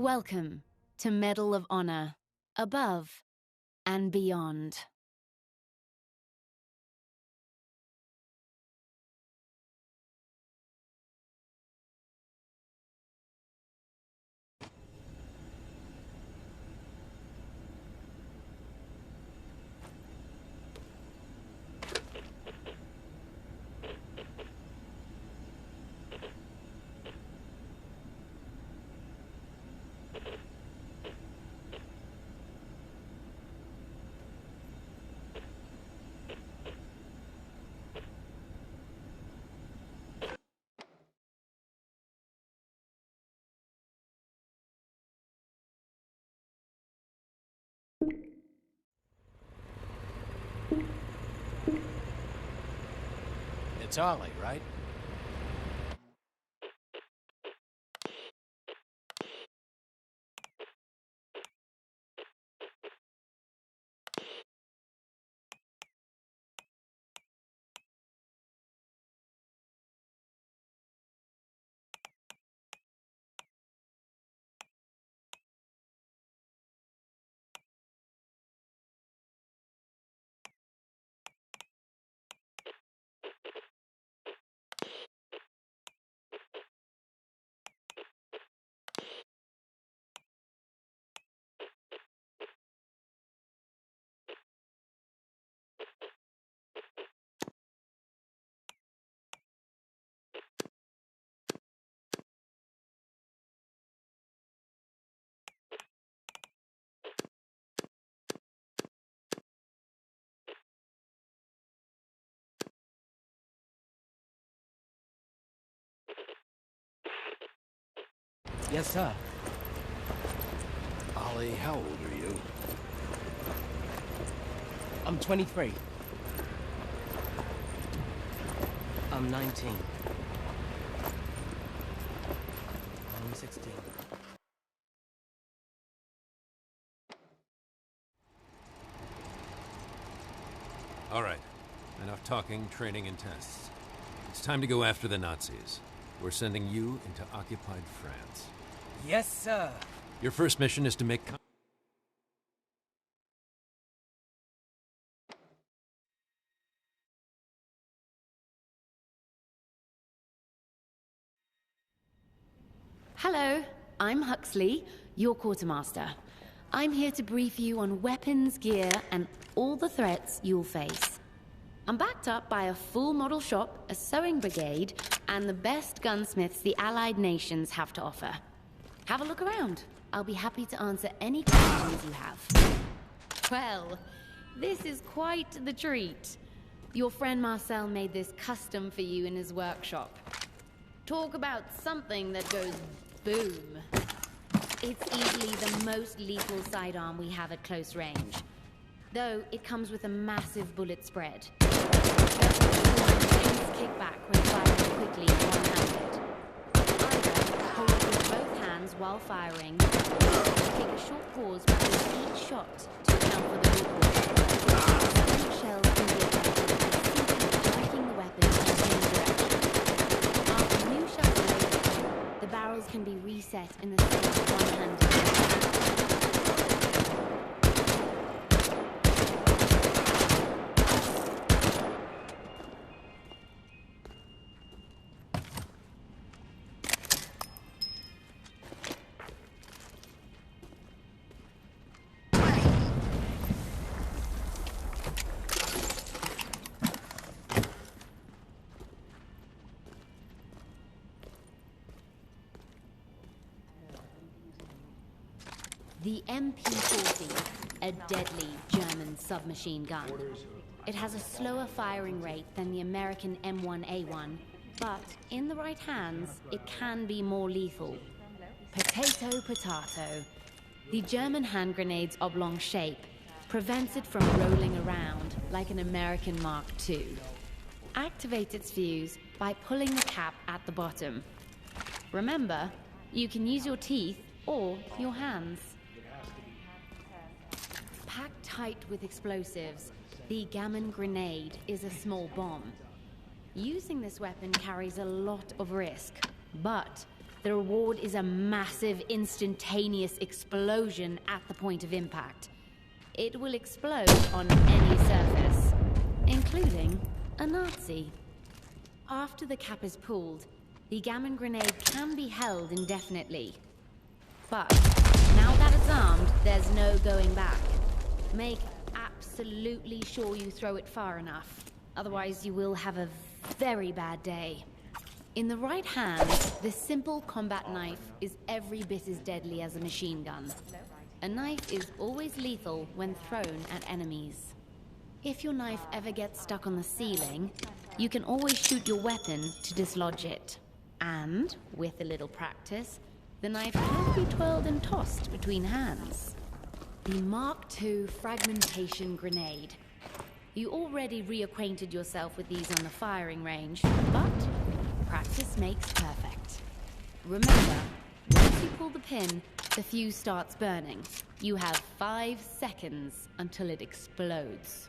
Welcome to Medal of Honor, above and beyond. It's Ollie, right? Yes, sir. Ollie, how old are you? I'm 23. I'm 19. I'm 16. All right. Enough talking, training, and tests. It's time to go after the Nazis. We're sending you into occupied France. Yes, sir. Your first mission is to make... Hello, I'm Huxley, your quartermaster. I'm here to brief you on weapons, gear, and all the threats you'll face. I'm backed up by a full model shop, a sewing brigade, and the best gunsmiths the Allied nations have to offer. Have a look around. I'll be happy to answer any questions you have. Well, this is quite the treat. Your friend Marcel made this custom for you in his workshop. Talk about something that goes boom. It's easily the most lethal sidearm we have at close range. Though it comes with a massive bullet spread. Kick back when firing quickly one-handed. Either hold it with both hands while firing, or take a short pause between each shot to account for the recoil. Some shells can be effective by simply striking the weapon in any direction. After new shells are loaded, the barrels can be reset in the same one-handed. The MP-40, a deadly German submachine gun. It has a slower firing rate than the American M1A1, but in the right hands, it can be more lethal. Potato, potato. The German hand grenade's oblong shape prevents it from rolling around like an American Mark II. Activate its fuse by pulling the cap at the bottom. Remember, you can use your teeth or your hands. Packed tight with explosives, the Gammon grenade is a small bomb. Using this weapon carries a lot of risk, but The reward is a massive, instantaneous explosion at the point of impact. It will explode on any surface, including a Nazi. After the cap is pulled, the gammon grenade can be held indefinitely. But now that it's armed, there's no going back. Make absolutely sure you throw it far enough. Otherwise, you will have a very bad day. In the right hand, this simple combat knife is every bit as deadly as a machine gun. A knife is always lethal when thrown at enemies. If your knife ever gets stuck on the ceiling, you can always shoot your weapon to dislodge it. And, with a little practice, the knife can be twirled and tossed between hands. The Mark II Fragmentation Grenade. You already reacquainted yourself with these on the firing range, but practice makes perfect. Remember, once you pull the pin, the fuse starts burning. You have 5 seconds until it explodes.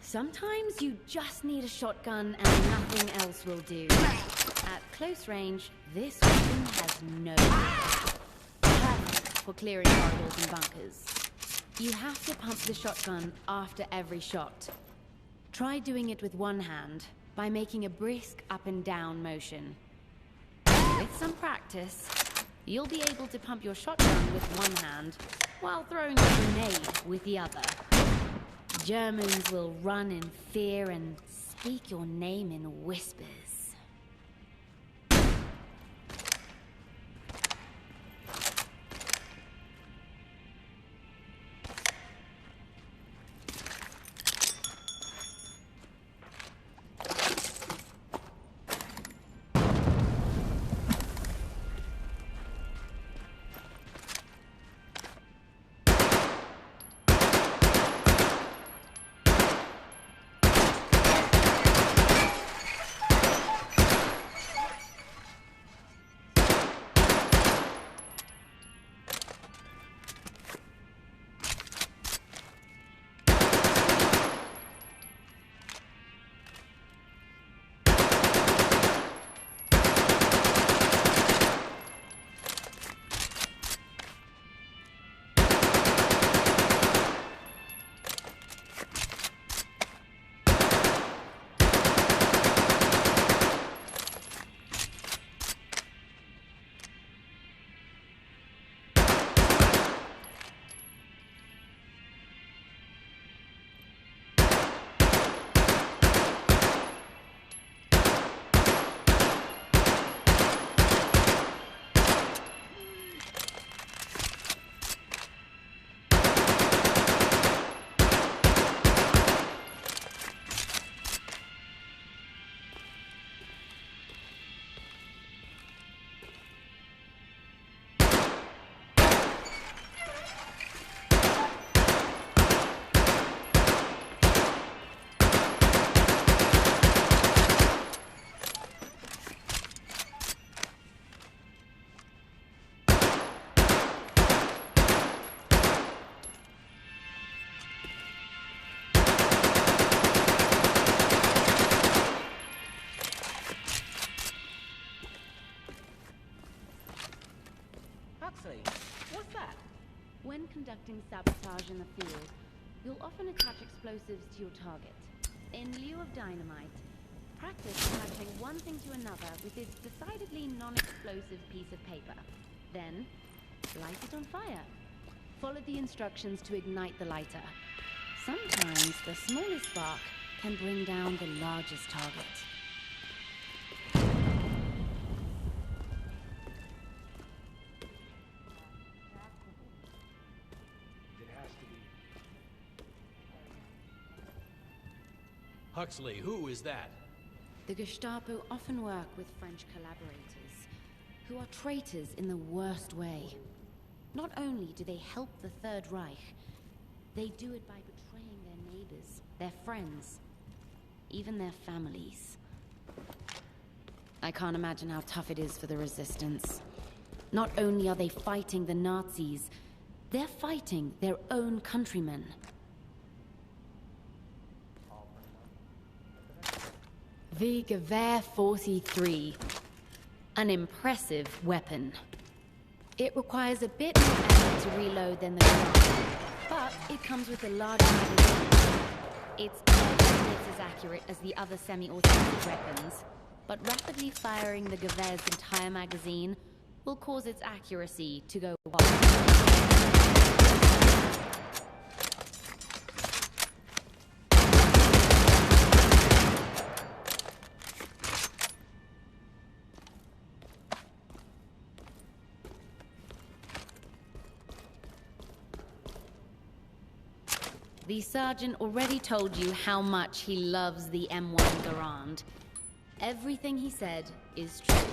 Sometimes you just need a shotgun and nothing else will do. At close range, this weapon has no limit. Perfect for clearing corridors and bunkers. You have to pump the shotgun after every shot. Try doing it with one hand by making a brisk up and down motion. With some practice, you'll be able to pump your shotgun with one hand while throwing a grenade with the other. Germans will run in fear and speak your name in whispers. What's that? When conducting sabotage in the field, you'll often attach explosives to your target. In lieu of dynamite, practice attaching one thing to another with this decidedly non-explosive piece of paper. Then, light it on fire. Follow the instructions to ignite the lighter. Sometimes the smallest spark can bring down the largest target. Huxley, who is that? The Gestapo often work with French collaborators, who are traitors in the worst way. Not only do they help the Third Reich, they do it by betraying their neighbors, their friends, even their families. I can't imagine how tough it is for the Resistance. Not only are they fighting the Nazis, they're fighting their own countrymen. The Gewehr 43. An impressive weapon. It requires a bit more effort to reload than the Garand, but it comes with a larger magazine. It's every bit as accurate as the other semi-automatic weapons, but rapidly firing the Gewehr's entire magazine will cause its accuracy to go wild. The sergeant already told you how much he loves the M1 Garand. Everything he said is true.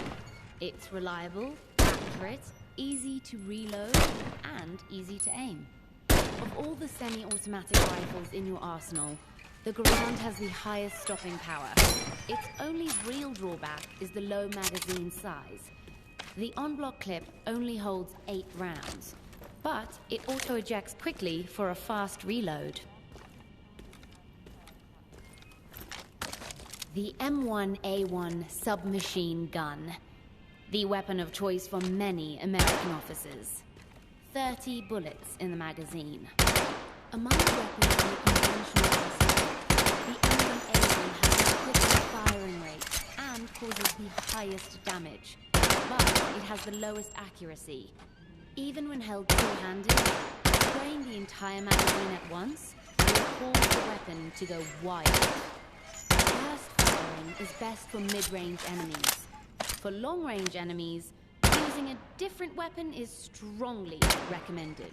It's reliable, accurate, easy to reload, and easy to aim. Of all the semi-automatic rifles in your arsenal, the Garand has the highest stopping power. Its only real drawback is the low magazine size. The on-block clip only holds 8 rounds, but it auto-ejects quickly for a fast reload. The M1A1 submachine gun. The weapon of choice for many American officers. 30 bullets in the magazine. Among the weapons in the conventional arsenal, the M1A1 has the quickest firing rate and causes the highest damage, but it has the lowest accuracy. Even when held two-handed, spraying the entire magazine at once will cause the weapon to go wild. Burst firing is best for mid-range enemies. For long-range enemies, using a different weapon is strongly recommended.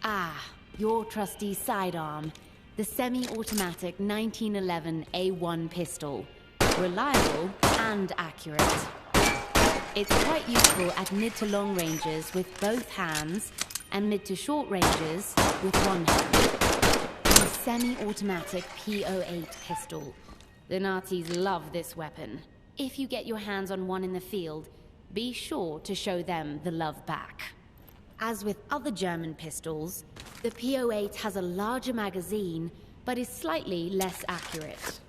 Ah, your trusty sidearm, the semi-automatic 1911 A1 pistol. Reliable and accurate. It's quite useful at mid to long ranges with both hands, and mid to short ranges with one hand. The semi-automatic P08 pistol. The Nazis love this weapon. If you get your hands on one in the field, be sure to show them the love back. As with other German pistols, the P08 has a larger magazine, but is slightly less accurate.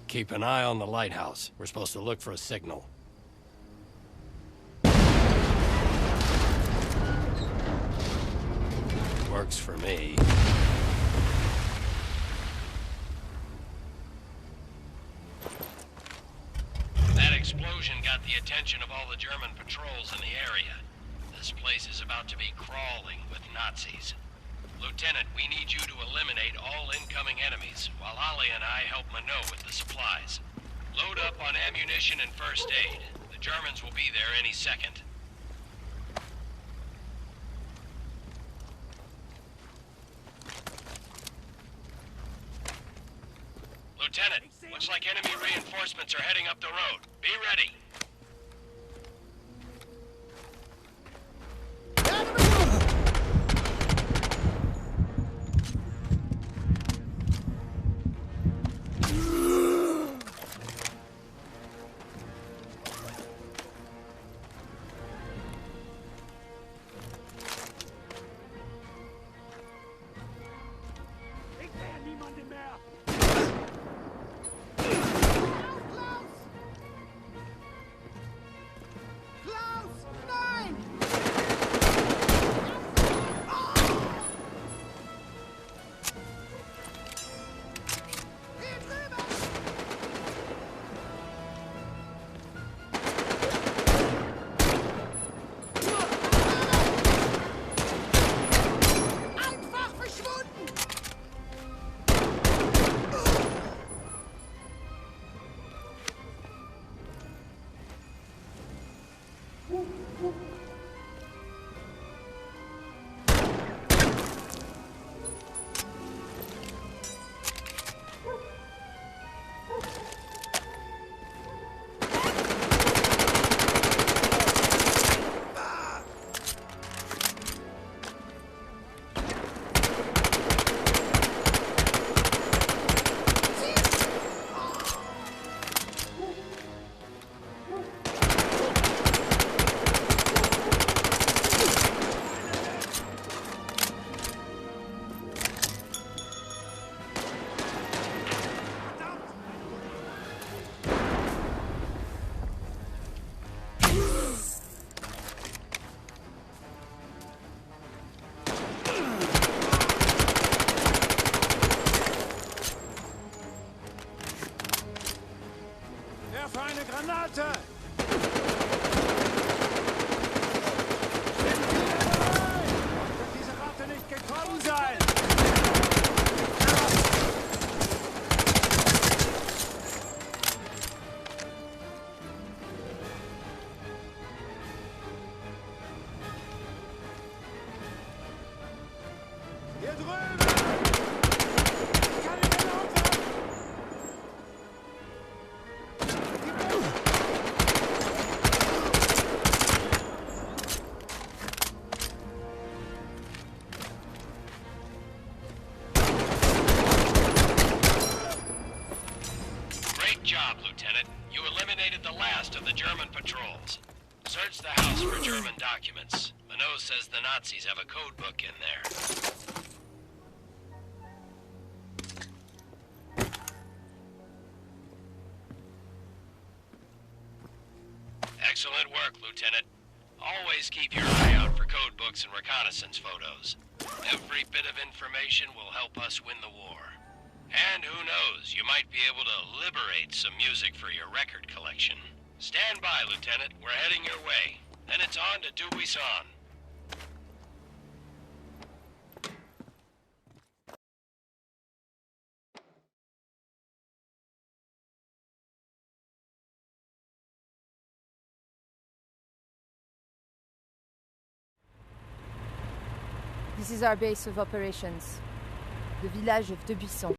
Keep an eye on the lighthouse. We're supposed to look for a signal. Works for me. That explosion got the attention of all the German patrols in the area. This place is about to be crawling with Nazis. Lieutenant, we need you to eliminate all incoming enemies, while Ali and I help Minot with the supplies. Load up on ammunition and first aid. The Germans will be there any second. Lieutenant, looks like enemy reinforcements. up the road. Be ready. Werfe eine Granate! Wird diese Ratte nicht gekommen sein! Hier drüben! Ich kann nicht mehr laufen! Great job, Lieutenant. You eliminated the last of the German patrols. Search the house for German documents. Minot says the Nazis have a code book in there. Excellent work, Lieutenant. Always keep your eye out for code books and reconnaissance photos. Every bit of information will help us win the war. And who knows, you might be able to liberate some music for your record collection. Stand by, Lieutenant. We're heading your way. Then it's on to Dubuisson. This is our base of operations. The village of Dubuisson.